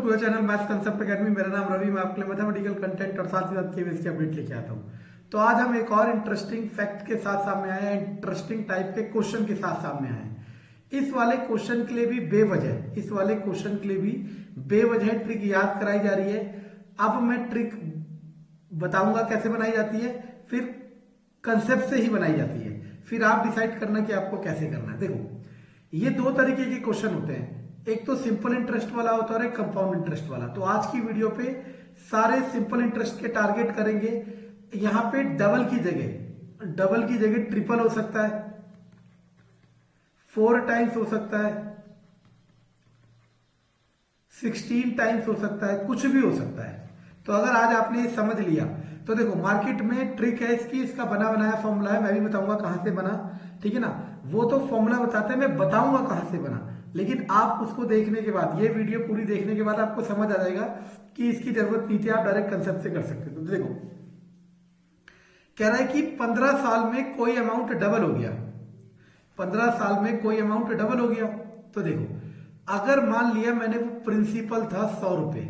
To the channel Maths Concept Academy. मेरा नाम रवि, मैं आपके लिए मैथमेटिकल कंटेंट और साथ ही साथ केवीएस की अपडेट लेके आता हूँ। तो आज हम एक और इंटरेस्टिंग फैक्ट के साथ सामने आए हैं, इंटरेस्टिंग टाइप के क्वेश्चन के साथ सामने आए हैं। इस वाले क्वेश्चन के लिए भी बेवजह ट्रिक याद कराई जा रही है। अब मैं ट्रिक बताऊंगा कैसे बनाई जाती है, फिर कंसेप्ट से ही बनाई जाती है, फिर आप डिसाइड करना कि आपको कैसे करना है। देखो, ये दो तरीके के क्वेश्चन होते हैं, एक तो सिंपल इंटरेस्ट वाला होता है और एक कंपाउंड इंटरेस्ट वाला। तो आज की वीडियो पे सारे सिंपल इंटरेस्ट के टारगेट करेंगे। यहां पे डबल की जगह ट्रिपल हो सकता है, 4 टाइम्स हो सकता है, 16 टाइम्स हो सकता है, कुछ भी हो सकता है। तो अगर आज आपने ये समझ लिया तो देखो, मार्केट में ट्रिक है इसकी, इसका बना बनाया फॉर्मूला है। मैं भी बताऊंगा कहां से बना, ठीक है ना। वो तो फॉर्मूला बताते हैं, मैं बताऊंगा कहां से बना, लेकिन आप उसको देखने के बाद, ये वीडियो पूरी देखने के बाद आपको समझ आ जाएगा कि इसकी जरूरत नहीं थी, आप डायरेक्ट कंसेप्ट से कर सकते हो। तो देखो, कह रहा है कि 15 साल में कोई अमाउंट डबल हो गया। 15 साल में कोई अमाउंट डबल हो गया। तो देखो, अगर मान लिया मैंने, वो प्रिंसिपल था 100 रुपए,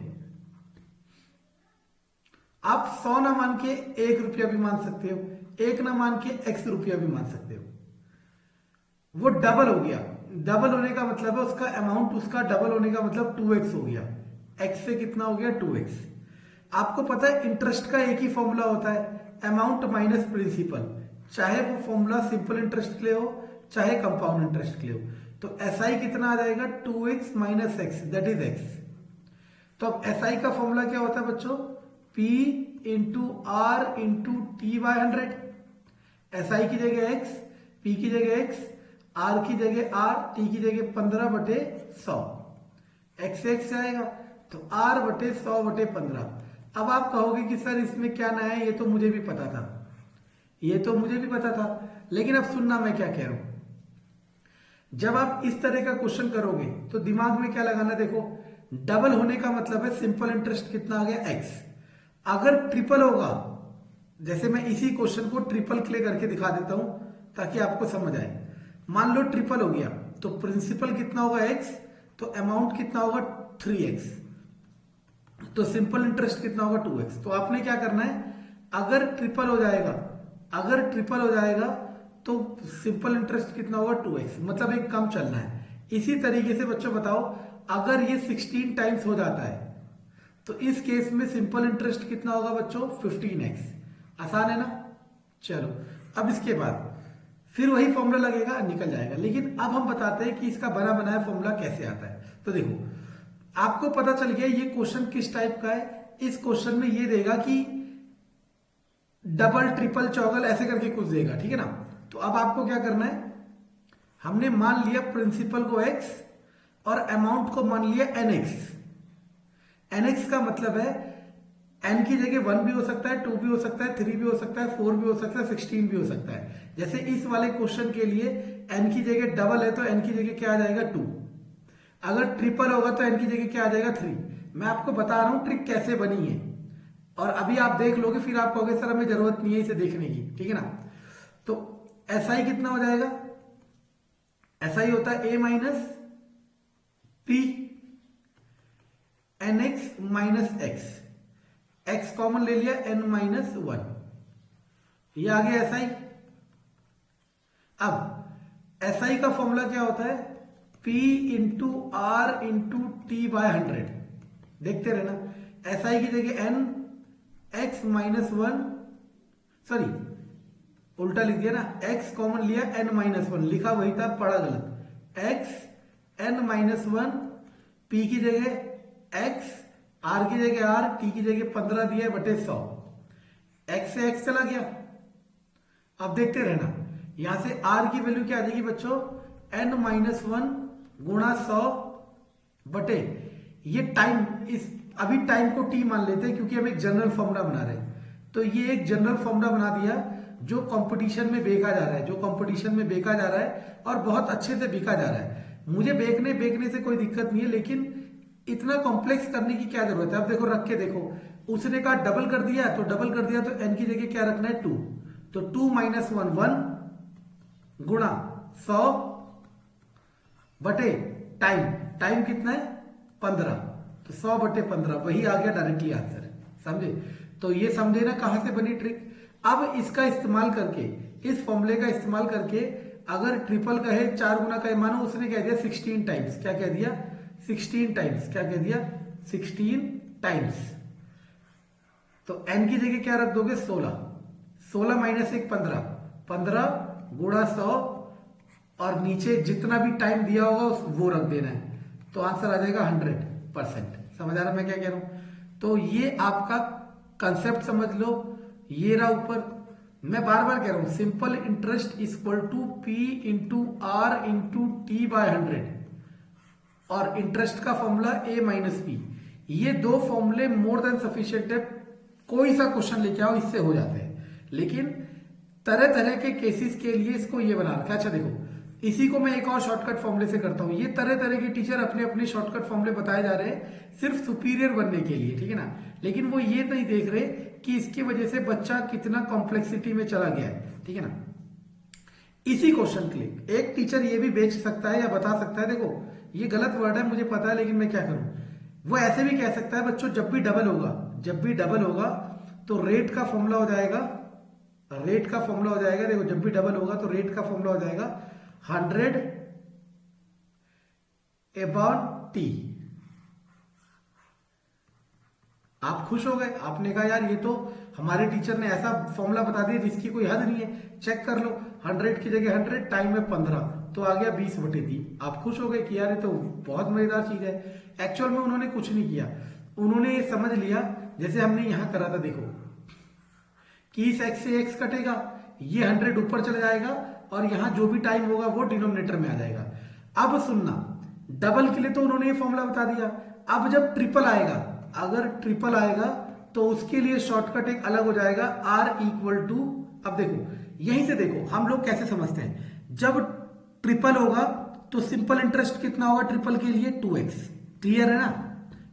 आप 100 ना मान के 1 रुपया भी मान सकते हो, 1 ना मान के x रुपया भी मान सकते हो। वो डबल हो गया। डबल होने का मतलब है उसका अमाउंट, उसका डबल होने का मतलब 2x हो गया। x से कितना हो गया? 2x। आपको पता है इंटरेस्ट का एक ही फॉर्मूला होता है, अमाउंट माइनस प्रिंसिपल, चाहे वो फॉर्मूला सिंपल इंटरेस्ट के लिए हो चाहे कंपाउंड इंटरेस्ट के लिए हो। तो SI कितना आ जाएगा? 2x minus x, that is x। तो अब SI का फॉर्मूला क्या होता है बच्चों? P into R into T by 100। SI की जगह x, P की जगह x, R की जगह R, T की जगह 15/100। x से x आएगा तो R/100/15। अब आप कहोगे कि सर इसमें क्या नया है, ये तो मुझे भी पता था, लेकिन अब सुनना मैं क्या कह रहा हूं। जब आप इस तरह का क्वेश्चन करोगे तो दिमाग में क्या लगाना, देखो डबल होने का मतलब है सिंपल इंटरेस्ट कितना आ गया? x। अगर ट्रिपल होगा, जैसे मैं इसी क्वेश्चन को ट्रिपल के लिए करके दिखा देता हूं ताकि आपको समझ आए। मान लो ट्रिपल हो गया तो प्रिंसिपल कितना होगा? x, तो अमाउंट कितना होगा? 3x, तो सिंपल इंटरेस्ट कितना होगा? 2x। तो आपने क्या करना है, अगर ट्रिपल हो जाएगा तो सिंपल इंटरेस्ट कितना होगा? 2x, मतलब एक कम चलना है। इसी तरीके से बच्चों बताओ, अगर ये 16 टाइम्स हो जाता है तो इस केस में सिंपल इंटरेस्ट कितना होगा बच्चों? 15x। आसान है ना। चलो, अब इसके बाद फिर वही फॉर्मूला लगेगा, निकल जाएगा। लेकिन अब हम बताते हैं कि इसका बना बनाया फॉर्मूला कैसे आता है। तो देखो, आपको पता चल गया ये क्वेश्चन किस टाइप का है। इस क्वेश्चन में ये देगा कि डबल ट्रिपल चौगल ऐसे करके कुछ देगा, ठीक है ना। तो अब आपको क्या करना है, हमने मान लिया प्रिंसिपल को x और अमाउंट को मान लिया nx। nx का मतलब है n की जगह 1 भी हो सकता है, 2 भी हो सकता है, 3 भी हो सकता है, 4 भी हो सकता है, 16 भी हो सकता है। जैसे इस वाले क्वेश्चन के लिए n की जगह डबल है तो n की जगह क्या आ जाएगा? 2। अगर ट्रिपल होगा तो n की जगह क्या आ जाएगा? 3। मैं आपको बता रहा हूं ट्रिक कैसे बनी है, और अभी आप देख लोगे फिर आप कहोगे सर हमें जरूरत नहीं है इसे देखने की, ठीक है ना। तो SI कितना हो जाएगा? SI होता है a minus p nx minus x common ले लिया, n माइनस 1, ये आ गया SI। अब SI का फॉर्मूला क्या होता है? P into R into T by 100। देखते रहना, SI की जगह n, x माइनस 1, सॉरी उल्टा लिख दिया ना, x कॉमन लिया, n माइनस 1 लिखा वही था, पढ़ा गलत। x n माइनस 1, p की जगह x, r की जगह r, t की जगह 15 दिया बटे 100। x से x चला गया। अब देखते रहना, यहां से r की वैल्यू क्या आ जाएगी बच्चों? n माइनस 1 गुणा 100 बटे, ये टाइम, इस अभी टाइम को t मान लेते हैं क्योंकि हम एक जनरल फॉर्मूला बना रहे हैं। तो ये एक जनरल फॉर्मूला बना दिया जो कंपटीशन में बेचा जा रहा है, और बहुत अच्छे से बिका जा रहा है। मुझे बेचने से कोई दिक्कत नहीं है, लेकिन इतना कॉम्प्लेक्स करने की क्या जरूरत है। अब देखो, रख के देखो, उसने कहा डबल कर दिया तो n की जगह क्या रखना है? 2। तो 2 माइनस 1 1 गुणा 100 बटे टाइम कितना है? 15। तो 100/15 वही आ गया डायरेक्टली आंसर। समझे? तो ये समझे ना कहां से बनी ट्रिक। अब इसका इस्तेमाल करके, इस फॉर्मूले का इस्तेमाल करके अगर ट्रिपल कहे 4 गुना कहे, मानो उसने कह दिया 16 टाइम्स, क्या कह दिया 16 टाइम्स, क्या कह दिया 16 टाइम्स, तो n की जगह क्या रख दोगे 16, 16 माइनस 1 15, 15 गुणा 100 और नीचे जितना भी टाइम दिया होगा वो रख देना है, तो आंसर आ जाएगा 100%। समझ आ रहा मैं क्या कह रहा हूं? तो ये आपका कंसेप्ट समझ लो। ये रहा ऊपर, मैं बार बार कह रहा हूं simple interest equal to P into R into T by 100 और इंटरेस्ट का फॉर्मूला A माइनस पी। ये दो फॉर्मूले मोर देन सफिशिएंट है, कोई सा क्वेश्चन लेके आओ इससे हो जाते हैं। लेकिन तरह तरह के केसेस के लिए इसको ये बना रखा है। अच्छा देखो, इसी को मैं एक और शॉर्टकट फॉर्मूले से करता हूं। ये तरह तरह के टीचर अपने अपने शॉर्टकट फॉर्मूले बताए जा रहे हैं सिर्फ सुपीरियर बनने के लिए, ठीक है ना। लेकिन वो ये नहीं देख रहे कि इसकी वजह से बच्चा कितना कॉम्प्लेक्सिटी में चला गया है, ठीक है ना। इसी क्वेश्चन के लिए एक टीचर ये भी बेच सकता है या बता सकता है, देखो ये गलत वर्ड है मुझे पता है, लेकिन मैं क्या करूं, वो ऐसे भी कह सकता है बच्चों जब भी डबल होगा, जब भी डबल होगा तो रेट का फॉर्मूला हो जाएगा, रेट का फॉर्मूला हो जाएगा, देखो जब भी डबल होगा तो रेट का फॉर्मूला हो जाएगा 100 अपॉन टी। आप खुश हो गए, आपने कहा यार ये तो हमारे टीचर ने ऐसा फॉर्मूला बता दिया जिसकी कोई हद नहीं है। चेक कर लो, 100 की जगह 100, टाइम में 15, तो आ गया 20/3। आप खुश हो गए कि यार ये तो बहुत मजेदार चीज है। एक्चुअल में उन्होंने कुछ नहीं किया, उन्होंने ये समझ लिया जैसे हमने यहां करा था, देखो कि इस x से x कटेगा, ये 100 ऊपर चला जाएगा और यहां जो भी टाइम होगा वो डिनोमिनेटर में आ जाएगा। अब सुनना, डबल के लिए तो उन्होंने ये फॉर्मूला बता दिया। अब जब ट्रिपल आएगा, अगर ट्रिपल आएगा तो उसके लिए शॉर्टकट एक अलग हो जाएगा, r इक्वल टू, अब देखो यहीं से देखो हम लोग कैसे समझते हैं, जब ट्रिपल होगा तो सिंपल इंटरेस्ट कितना होगा ट्रिपल के लिए 2x। क्लियर है ना?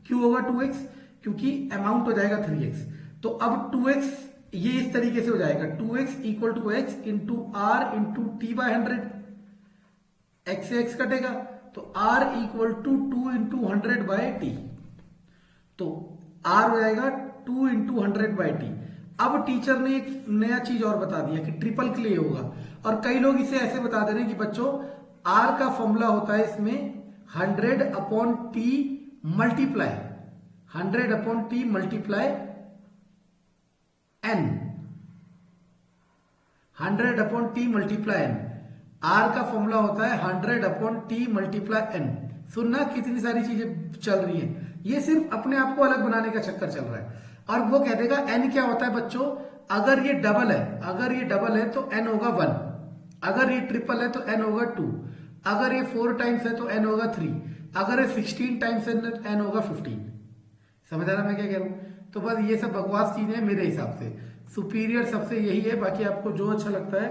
क्यों होगा 2x? क्योंकि अमाउंट हो जाएगा 3x। तो अब 2x ये इस तरीके से हो जाएगा, 2x equal to x into R into T by 100, x से x कटेगा तो r equal to 2 into 100 by T, तो r हो जाएगा 2 इंटू 100 बाय टी। अब टीचर ने एक नया चीज और बता दिया कि ट्रिपल के लिए होगा, और कई लोग इसे ऐसे बता दे रहे हैं कि बच्चों r का फॉर्मूला होता है इसमें 100 upon T multiply 100 upon T multiply n, 100 upon T multiply n। r का फॉर्मूला होता है 100 अपॉन टी मल्टीप्लाई n। सुनना कितनी सारी चीजें चल रही हैं, ये सिर्फ अपने आप को अलग बनाने का चक्कर चल रहा है। और वो कह देगा n क्या होता है बच्चों, अगर ये डबल है, अगर ये डबल है तो n होगा 1, अगर ये ट्रिपल है तो n होगा 2, अगर ये 4 टाइम्स है तो n होगा 3, अगर ये 16 टाइम्स है तो n होगा 15। समझ आ रहा मैं क्या कह रहा हूं? तो बस ये सब बकवास चीजें हैं मेरे हिसाब से, सुपीरियर सबसे यही है, बाकी आपको जो अच्छा लगता है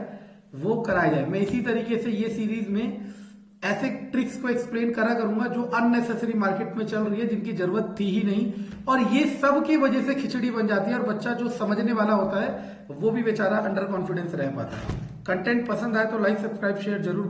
वो कराया जाए। मैं इसी तरीके से ये सीरीज में ऐसे ट्रिक्स को एक्सप्लेन करा करूंगा जो अननेसेसरी मार्केट में चल रही है, जिनकी जरूरत थी ही नहीं, और ये सब की वजह से खिचड़ी बन जाती है और बच्चा जो समझने वाला होता है वो भी बेचारा अंडर कॉन्फिडेंस रह पाता है। कंटेंट पसंद आए तो लाइक सब्सक्राइब शेयर जरूर